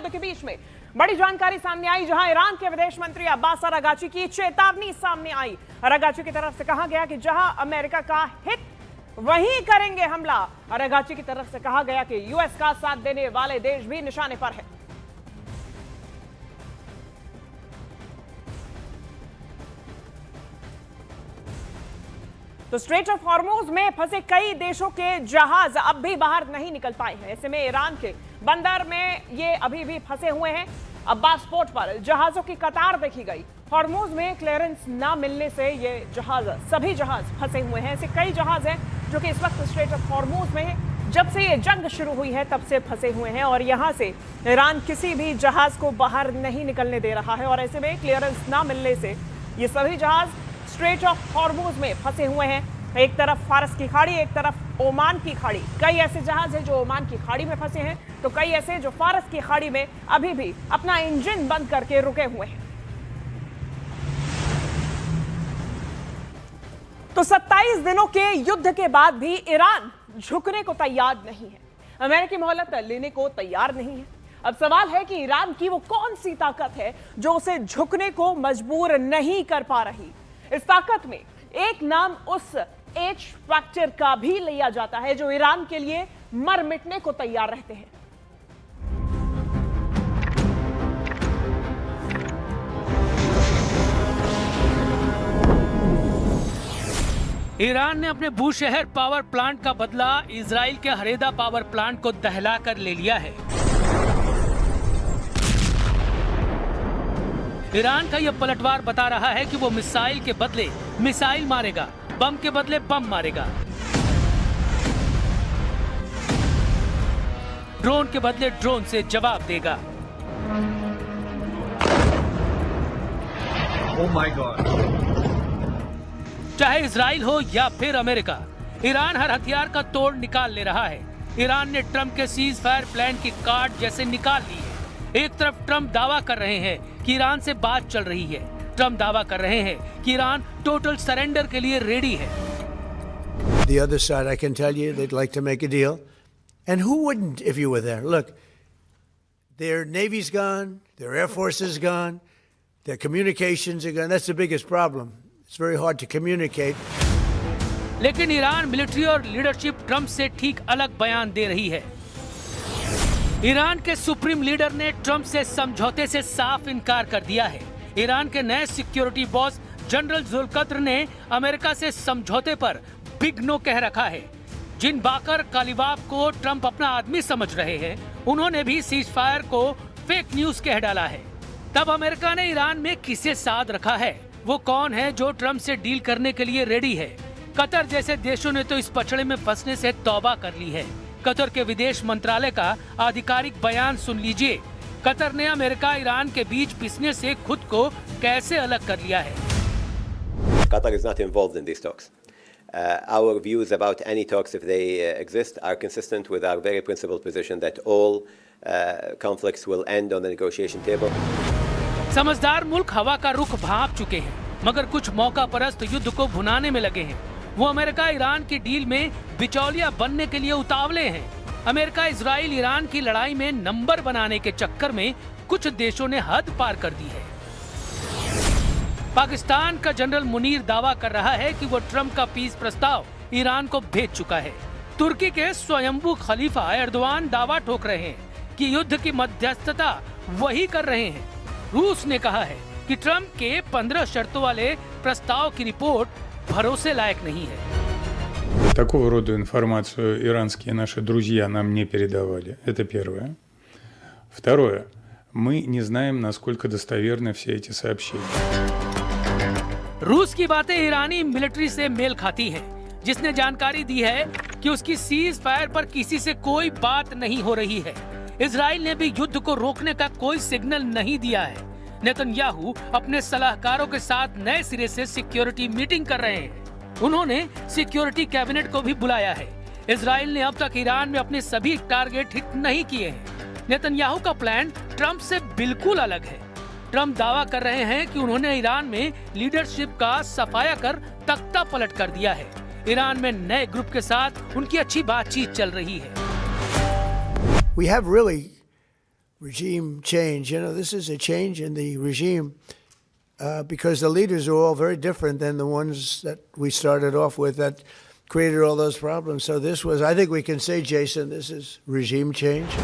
युद्ध के बीच में बड़ी जानकारी सामने आई, जहां ईरान के विदेश मंत्री अब्बास अरागाची की चेतावनी सामने आई। अरागाची की तरफ से कहा गया कि जहां अमेरिका का हित वहीं करेंगे हमला। अरागाची की तरफ से कहा गया कि यूएस का साथ देने वाले देश भी निशाने पर है। तो स्ट्रेट ऑफ हॉर्मुज में फंसे कई देशों के जहाज अब भी बाहर नहीं निकल पाए हैं। ऐसे में ईरान के बंदर में ये अभी भी फंसे हुए हैं। अब्बास पोर्ट पर जहाजों की कतार देखी गई। हॉर्मुज में क्लियरेंस ना मिलने से ये सभी जहाज फंसे हुए हैं। ऐसे कई जहाज हैं जो कि इस वक्त स्ट्रेट ऑफ हॉर्मुज में हैं। जब से ये जंग शुरू हुई है तब से फंसे हुए हैं और यहां से ईरान किसी भी जहाज को बाहर नहीं निकलने दे रहा है। और ऐसे में क्लियरेंस ना मिलने से ये सभी जहाज स्ट्रेट ऑफ हॉर्मुज में फंसे हुए हैं। एक तरफ फारस की खाड़ी, एक तरफ ओमान की खाड़ी। कई ऐसे जहाज हैं जो ओमान की खाड़ी में फंसे हैं, तो कई ऐसे जो फारस की खाड़ी में अभी भी अपना इंजन बंद करके रुके हुए हैं। तो 27 दिनों के युद्ध के बाद भी ईरान झुकने को तैयार नहीं है, अमेरिकी मोहलत लेने को तैयार नहीं है। अब सवाल है कि ईरान की वो कौन सी ताकत है जो उसे झुकने को मजबूर नहीं कर पा रही। इस ताकत में एक नाम उस एच फैक्टर का भी लिया जाता है जो ईरान के लिए मर मिटने को तैयार रहते हैं। ईरान ने अपने बूशहर पावर प्लांट का बदला इजराइल के हरेदा पावर प्लांट को दहलाकर ले लिया है। ईरान का यह पलटवार बता रहा है कि वो मिसाइल के बदले मिसाइल मारेगा, बम के बदले बम मारेगा, ड्रोन के बदले ड्रोन से जवाब देगा। Oh my God! चाहे इजराइल हो या फिर अमेरिका, ईरान हर हथियार का तोड़ निकाल ले रहा है। ईरान ने ट्रंप के सीज फायर प्लान की कार्ड जैसे निकाल ली है। एक तरफ ट्रंप दावा कर रहे हैं कि ईरान से बात चल रही है। ट्रंप दावा कर रहे हैं कि ईरान टोटल सरेंडर के लिए रेडी है। The other side, I can tell you, they'd like to make a deal. And who wouldn't if you were there? Look, their Navy's gone, their Air Force is gone, their communications are gone. That's the biggest problem. It's very hard to communicate. लेकिन Iran military और leadership Trump से ठीक अलग बयान दे रही है। Iran के supreme leader ने ट्रंप से समझौते से साफ इनकार कर दिया है। ईरान के नए सिक्योरिटी बॉस जनरल जुल्कद्र ने अमेरिका से समझौते पर बिग नो कह रखा है। जिन बाकर कालिबाफ को ट्रंप अपना आदमी समझ रहे हैं, उन्होंने भी सीज फायर को फेक न्यूज कह डाला है। तब अमेरिका ने ईरान में किसे साथ रखा है? वो कौन है जो ट्रंप से डील करने के लिए रेडी है? कतर जैसे देशों ने तो इस पचड़े में फंसने से तौबा कर ली है। कतर के विदेश मंत्रालय का आधिकारिक बयान सुन लीजिए। कतर ने अमेरिका ईरान के बीच पिसने से खुद को कैसे अलग कर लिया है। Qatar is not involved in these talks. Our views about any talks, if they exist, are consistent with our very principled position that all conflicts will end on the negotiation table. समझदार मुल्क हवा का रुख भांप चुके हैं, मगर कुछ मौका परस्त युद्ध को भुनाने में लगे हैं। वो अमेरिका ईरान की डील में बिचौलिया बनने के लिए उतावले हैं। अमेरिका इजराइल ईरान की लड़ाई में नंबर बनाने के चक्कर में कुछ देशों ने हद पार कर दी है। पाकिस्तान का जनरल मुनीर दावा कर रहा है कि वो ट्रंप का पीस प्रस्ताव ईरान को भेज चुका है। तुर्की के स्वयंभू खलीफा एर्दोआन दावा ठोक रहे हैं कि युद्ध की मध्यस्थता वही कर रहे हैं। रूस ने कहा है कि ट्रंप के 15 शर्तों वाले प्रस्ताव की रिपोर्ट भरोसे लायक नहीं है। Такого рода информацию иранские наши друзья нам не передавали. Это первое. Второе. Мы не знаем, насколько достоверны все эти сообщения. रूस की बातें ईरानी मिलिट्री से मेल खाती हैं, जिसने जानकारी दी है कि उसकी सीज फायर पर किसी से कोई बात नहीं हो रही है। इजराइल ने भी युद्ध को रोकने का कोई सिग्नल नहीं दिया है। नेतन्याहू अपने सलाहकारों के साथ नए सिरे से सिक्योरिटी मीटिंग कर रहे हैं। उन्होंने सिक्योरिटी कैबिनेट को भी बुलाया है। इजराइल ने अब तक ईरान में अपने सभी टारगेट हिट नहीं किए हैं। नेतन्याहू का प्लान ट्रंप से बिल्कुल अलग है। ट्रंप दावा कर रहे हैं कि उन्होंने ईरान में लीडरशिप का सफाया कर तख्ता पलट कर दिया है। ईरान में नए ग्रुप के साथ उनकी अच्छी बातचीत चल रही है। We have really regime change. You know, this is a change in the regime because the leaders are all very different than the ones that we started off with that created all those problems. So this was, I think we can say, Jason, this is regime change.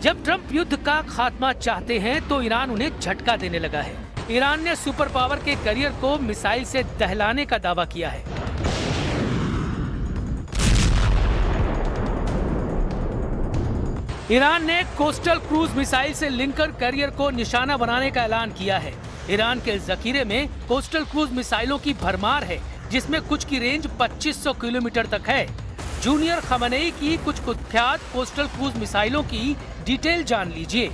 जब Trump युद्ध का खात्मा चाहते हैं तो Iran उन्हें झटका देने लगा है। ईरान ने सुपर पावर के करियर को मिसाइल से दहलाने का दावा किया है। ईरान ने कोस्टल क्रूज मिसाइल से लिंकर करियर को निशाना बनाने का ऐलान किया है। ईरान के जखीरे में कोस्टल क्रूज मिसाइलों की भरमार है, जिसमें कुछ की रेंज 2500 किलोमीटर तक है। जूनियर खमनेई की कुछ कुख्यात कोस्टल क्रूज मिसाइलों की डिटेल जान लीजिए।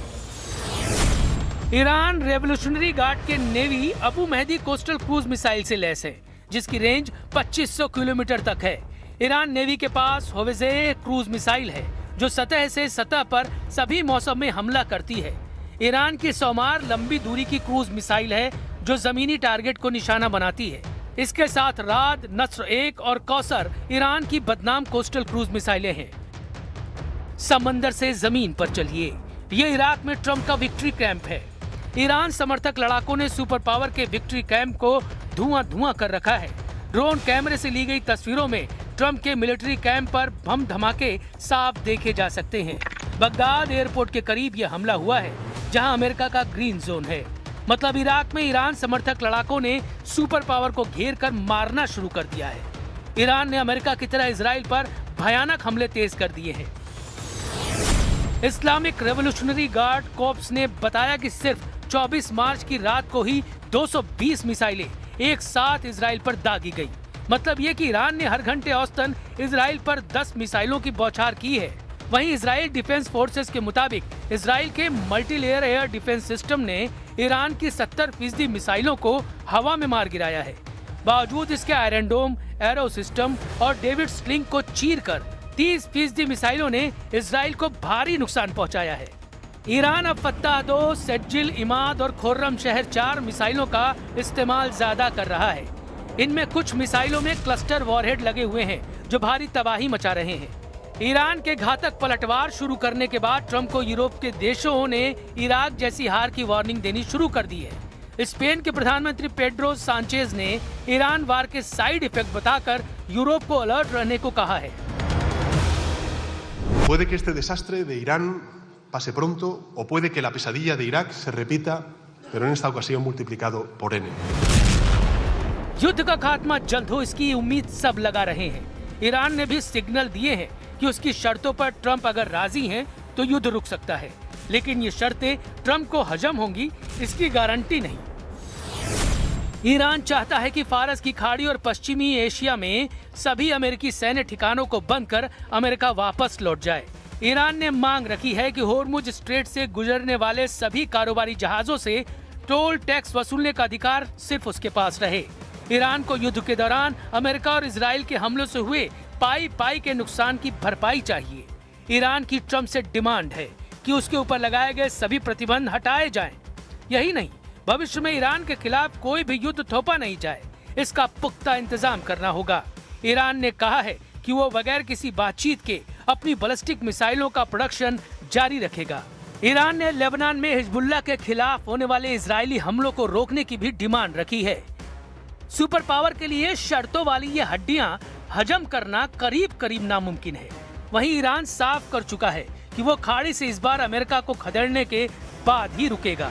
ईरान रेवोल्यूशनरी गार्ड के navy Abu Mahdi coastal cruise missile से लैस है, जिसकी रेंज 2500 किलोमीटर तक है। ईरान नेवी के पास होवेजे क्रूज मिसाइल है, जो सतह से सतह पर सभी मौसम में हमला करती है। ईरान की सौमार लंबी दूरी की क्रूज मिसाइल है, जो जमीनी टारगेट को निशाना बनाती है। इसके साथ राद, नस्र 1 और कौसर ईरान की बदनाम कोस्टल क्रूज मिसाइलें हैं। समंदर से जमीन पर चलिए, ये इराक में ट्रंप का विक्ट्री कैंप है। ईरान समर्थक लड़ाकों ने सुपर पावर के विक्ट्री कैंप को धुआं कर रखा है। ड्रोन कैमरे से ली गई तस्वीरों में ट्रंप के मिलिट्री कैंप पर बम धमाके साफ देखे जा सकते हैं। बगदाद एयरपोर्ट के करीब यह हमला हुआ है, जहां अमेरिका का ग्रीन जोन है। मतलब इराक में ईरान समर्थक लड़ाकों ने सुपर पावर को घेर कर मारना शुरू कर दिया है। ईरान ने अमेरिका की तरह इजराइल पर भयानक हमले तेज कर दिए हैं। इस्लामिक रेवोल्यूशनरी गार्ड कॉर्प्स ने बताया कि सिर्फ 24 मार्च की रात को ही 220 मिसाइलें एक साथ इजराइल पर दागी गई। मतलब ये कि ईरान ने हर घंटे औसतन इजराइल पर 10 मिसाइलों की बौछार की है। वहीं इजराइल डिफेंस फोर्सेस के मुताबिक इजराइल के मल्टीलेयर एयर डिफेंस सिस्टम ने ईरान की 70% मिसाइलों को हवा में मार गिराया है। बावजूद इसके आयरन डोम, एरो सिस्टम और डेविड स्लिंग को चीरकर 30% मिसाइलों ने इजराइल को भारी नुकसान पहुंचाया है। ईरान अब फत्ताह 2, सेज्जिल, इमाद और खुर्रम शहर 4 मिसाइलों का इस्तेमाल ज्यादा कर रहा है। इनमें कुछ मिसाइलों में क्लस्टर वॉरहेड लगे हुए हैं, जो भारी तबाही मचा रहे हैं। ईरान के घातक पलटवार शुरू करने के बाद ट्रंप को यूरोप के देशों ने इराक जैसी हार की वार्निंग देनी शुरू कर दी है। स्पेन के प्रधानमंत्री पेड्रो सांचेज ने ईरान वार के साइड इफेक्ट बताकर यूरोप को अलर्ट रहने को कहा है। Puede que este desastre de Irán pase pronto o puede que la pesadilla de Irak se repita, pero en esta ocasión multiplicado por n. युद्ध का खात्मा जल्द हो, इसकी उम्मीद सब लगा रहे हैं। ईरान ने भी सिग्नल दिए हैं कि उसकी शर्तों पर ट्रंप अगर राजी हैं तो युद्ध रुक सकता है, लेकिन ये शर्तें ट्रंप को हजम होंगी, इसकी गारंटी नहीं। ईरान चाहता है कि फारस की खाड़ी और पश्चिमी एशिया में सभी अमेरिकी सैन्य ठिकानों को बंद कर अमेरिका वापस लौट जाए। ईरान ने मांग रखी है कि होर्मुज स्ट्रेट से गुजरने वाले सभी कारोबारी जहाजों से टोल टैक्स वसूलने का अधिकार सिर्फ उसके पास रहे। ईरान को युद्ध के दौरान अमेरिका और इजराइल के हमलों से हुए पाई के नुकसान की भरपाई चाहिए। ईरान की ट्रंप से डिमांड है कि उसके ऊपर लगाए गए सभी प्रतिबंध हटाए जाएं। यही नहीं, भविष्य में ईरान के खिलाफ कोई भी युद्ध थोपा नहीं जाए, इसका पुख्ता इंतजाम करना होगा। ईरान ने कहा है कि वो बगैर किसी बातचीत के अपनी बैलिस्टिक मिसाइलों का प्रोडक्शन जारी रखेगा। ईरान ने लेबनान में हिजबुल्लाह के खिलाफ होने वाले इजरायली हमलों को रोकने की भी डिमांड रखी है। सुपर पावर के लिए शर्तों वाली ये हड्डियां हजम करना करीब नामुमकिन है। वहीं ईरान साफ कर चुका है कि वो खाड़ी से इस बार अमेरिका को खदेड़ने के बाद ही रुकेगा।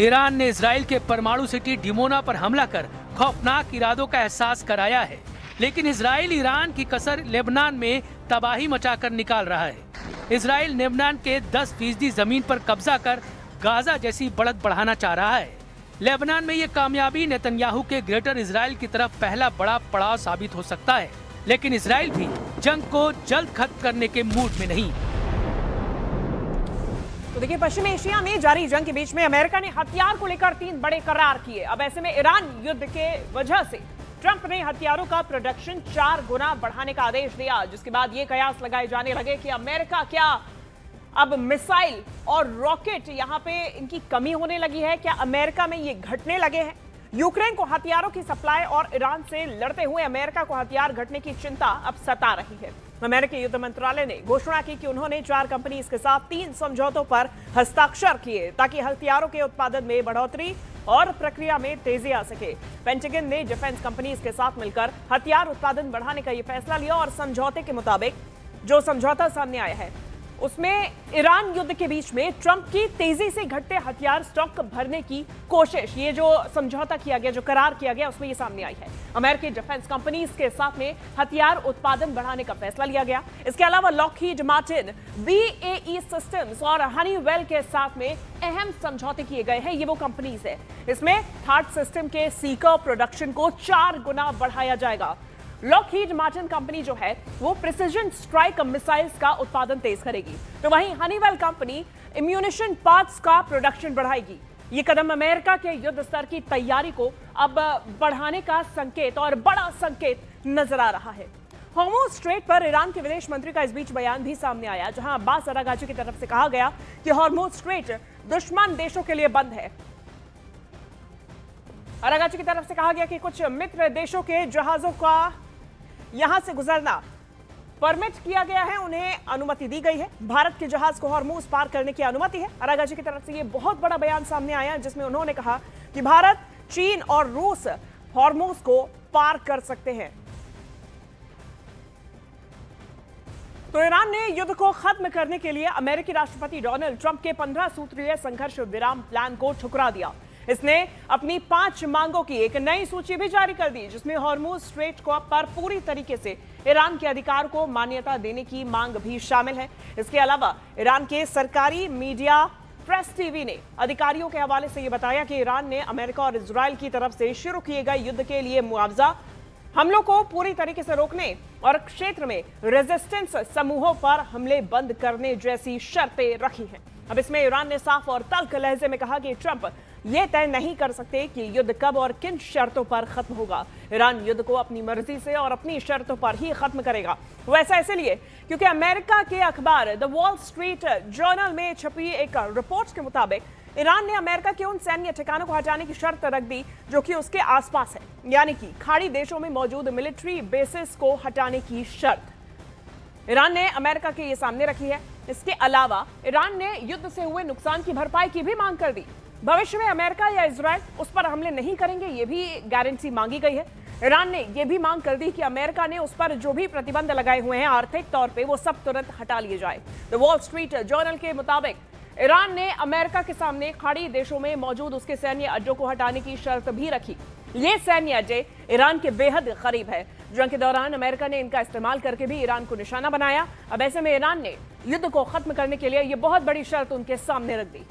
ईरान ने इजराइल के परमाणु सिटी डिमोना पर हमला कर खौफनाक इरादों का एहसास कराया है, लेकिन इजराइल ईरान की कसर लेबनान में तबाही मचाकर निकाल रहा है। इजराइल लेबनान के 10% जमीन पर कब्जा कर गाजा जैसी बढ़त बढ़ाना चाह रहा है। लेबनान में ये कामयाबी नेतन्याहू के ग्रेटर इजराइल की तरफ पहला बड़ा पड़ाव साबित हो सकता है, लेकिन इजराइल भी जंग को जल्द खत्म करने के मूड में नहीं। तो देखिए, पश्चिमी एशिया में जारी जंग के बीच में अमेरिका ने हथियार को लेकर 3 बड़े करार किए। अब ऐसे में ईरान युद्ध के वजह से ट्रंप ने हथियारों का प्रोडक्शन 4 गुना बढ़ाने का आदेश दिया, जिसके बाद ये कयास लगाए जाने लगे कि अमेरिका क्या अब मिसाइल और रॉकेट यहां पे इनकी कमी होने लगी है? क्या अमेरिका में ये घटने लगे हैं? यूक्रेन को हथियारों की सप्लाई और ईरान से लड़ते हुए अमेरिका को हथियार घटने की चिंता अब सता रही है। अमेरिकी युद्ध मंत्रालय ने घोषणा की कि उन्होंने 4 कंपनीज के साथ 3 समझौतों पर हस्ताक्षर किए ताकि हथियारों के उत्पादन में बढ़ोतरी और प्रक्रिया में तेजी आ सके। पेंटागन ने डिफेंस कंपनीज के साथ मिलकर हथियार उत्पादन बढ़ाने का यह फैसला लिया और समझौते के मुताबिक जो समझौता सामने आया है उसमें ईरान युद्ध के बीच में ट्रंप की तेजी से घटते हथियार स्टॉक भरने की कोशिश, ये जो समझौता किया गया, जो करार किया गया, उसमें ये सामने आई है। अमेरिकी डिफेंस कंपनीज के साथ में हथियार उत्पादन बढ़ाने का फैसला लिया गया। इसके अलावा लॉकहीड मार्टिन, BAE सिस्टम्स और हनीवेल के साथ में अहम समझौते किए गए हैं। ये वो कंपनीज है। इसमें थर्ड सिस्टम के सीकर प्रोडक्शन को 4 गुना बढ़ाया जाएगा। लॉकहीड मार्टिन कंपनी जो है वो प्रिसीजन स्ट्राइक मिसाइल्स का उत्पादन तेज करेगी, तो वहीं हनीवेल कंपनी इम्यूनिशन पार्ट्स का प्रोडक्शन बढ़ाएगी। ये कदम अमेरिका के युद्ध स्तर की तैयारी को अब बढ़ाने का संकेत और बड़ा संकेत नजर आ रहा है। हॉर्मुज़ स्ट्रेट पर ईरान के विदेश मंत्री का इस बीच बयान भी सामने आया, जहां अब्बास अरागाची की तरफ से कहा गया कि हॉर्मुज़ स्ट्रेट दुश्मन देशों के लिए बंद है। अरागाची की तरफ से कहा गया कि कुछ मित्र देशों के जहाजों का यहां से गुजरना परमिट किया गया है, उन्हें अनुमति दी गई है। भारत के जहाज को हॉर्मुज़ पार करने की अनुमति है। अरागाची की तरफ से यह बहुत बड़ा बयान सामने आया जिसमें उन्होंने कहा कि भारत, चीन और रूस हॉर्मुज़ को पार कर सकते हैं। तो ईरान ने युद्ध को खत्म करने के लिए अमेरिकी राष्ट्रपति डोनाल्ड ट्रंप के 15 सूत्रीय संघर्ष विराम प्लान को ठुकरा दिया। इसने अपनी 5 मांगों की एक नई सूची भी जारी कर दी, जिसमें हॉर्मुज़ स्ट्रेट को पर पूरी तरीके से ईरान के अधिकार को मान्यता देने की मांग भी शामिल है। इसके अलावा ईरान के सरकारी मीडिया प्रेस टीवी ने अधिकारियों के हवाले से यह बताया कि ईरान ने अमेरिका और इजराइल की तरफ से शुरू किए गए युद्ध के लिए मुआवजा, हमलों को पूरी तरीके से रोकने और क्षेत्र में रेजिस्टेंस समूहों पर हमले बंद करने जैसी शर्तें रखी हैं। अब इसमें ईरान ने साफ और तल्ख लहजे में कहा कि ट्रंप ये तय नहीं कर सकते कि युद्ध कब और किन शर्तों पर खत्म होगा। ईरान युद्ध को अपनी मर्जी से और अपनी शर्तों पर ही खत्म करेगा। वैसा इसलिए क्योंकि अमेरिका के अखबार द वॉल स्ट्रीट जर्नल में छपी एक रिपोर्ट के मुताबिक ईरान ने अमेरिका के उन सैन्य ठिकानों को हटाने की शर्त रख दी जो कि उसके आसपास है, यानी कि खाड़ी देशों में मौजूद मिलिट्री बेसिस को हटाने की शर्त ईरान ने अमेरिका के ये सामने रखी है। इसके अलावा ईरान ने युद्ध से हुए नुकसान की भरपाई की भी मांग कर दी। भविष्य में अमेरिका या इजराइल उस पर हमले नहीं करेंगे, ये भी गारंटी मांगी गई है। ईरान ने यह भी मांग कर दी कि अमेरिका ने उस पर जो भी प्रतिबंध लगाए हुए हैं आर्थिक तौर पे वो सब तुरंत हटा लिए जाए। द वॉल स्ट्रीट जर्नल के मुताबिक ईरान ने अमेरिका के सामने खाड़ी देशों में मौजूद उसके सैन्य अड्डों को हटाने की शर्त भी रखी। ये सैन्य अड्डे ईरान के बेहद करीब है। जंग के दौरान अमेरिका ने इनका इस्तेमाल करके भी ईरान को निशाना बनाया। अब ऐसे में ईरान ने युद्ध को खत्म करने के लिए यह बहुत बड़ी शर्त उनके सामने रख दी।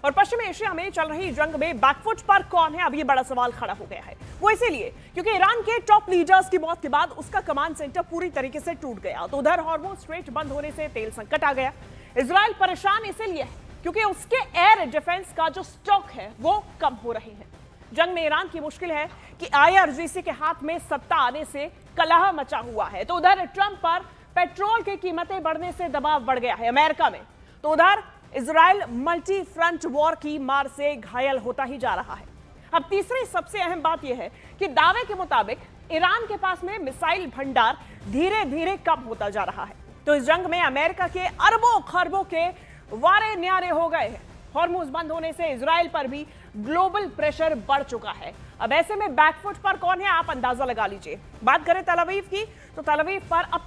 और पश्चिमी एशिया में चल रही जंग में बैकफुट पर कौन है, अब ये बड़ा सवाल खड़ा हो गया है। वो इसीलिए क्योंकि ईरान के टॉप लीडर्स की मौत के बाद उसका कमांड सेंटर पूरी तरीके से टूट गया। तो उधर हॉर्मुज़ स्ट्रेट बंद होने से तेल संकट आ गया। इजराइल परेशान इसलिए है क्योंकि उसके एयर डिफेंस का जो स्टॉक है वो कम हो रही है। जंग में ईरान की मुश्किल है कि IRGC के हाथ में सत्ता आने से कलह मचा हुआ है। तो उधर ट्रंप पर पेट्रोल की कीमतें बढ़ने से दबाव बढ़ गया है अमेरिका में। तो उधर इजराइल मल्टी फ्रंट वॉर की मार से घायल होता ही जा रहा है। अब तीसरी सबसे अहम बात यह है कि दावे के मुताबिक ईरान के पास में मिसाइल भंडार धीरे धीरे कम होता जा रहा है। तो इस जंग में अमेरिका के अरबों खरबों के वारे न्यारे हो गए हैं। हॉर्मुज़ बंद होने से इजराइल पर भी ग्लोबल प्रेशर बढ़ चुका है। अब ऐसे में बैकफुट पर कौन है, आप अंदाजा लगा लीजिए। बात करें तल अवीव की, तो तल अवीव पर अब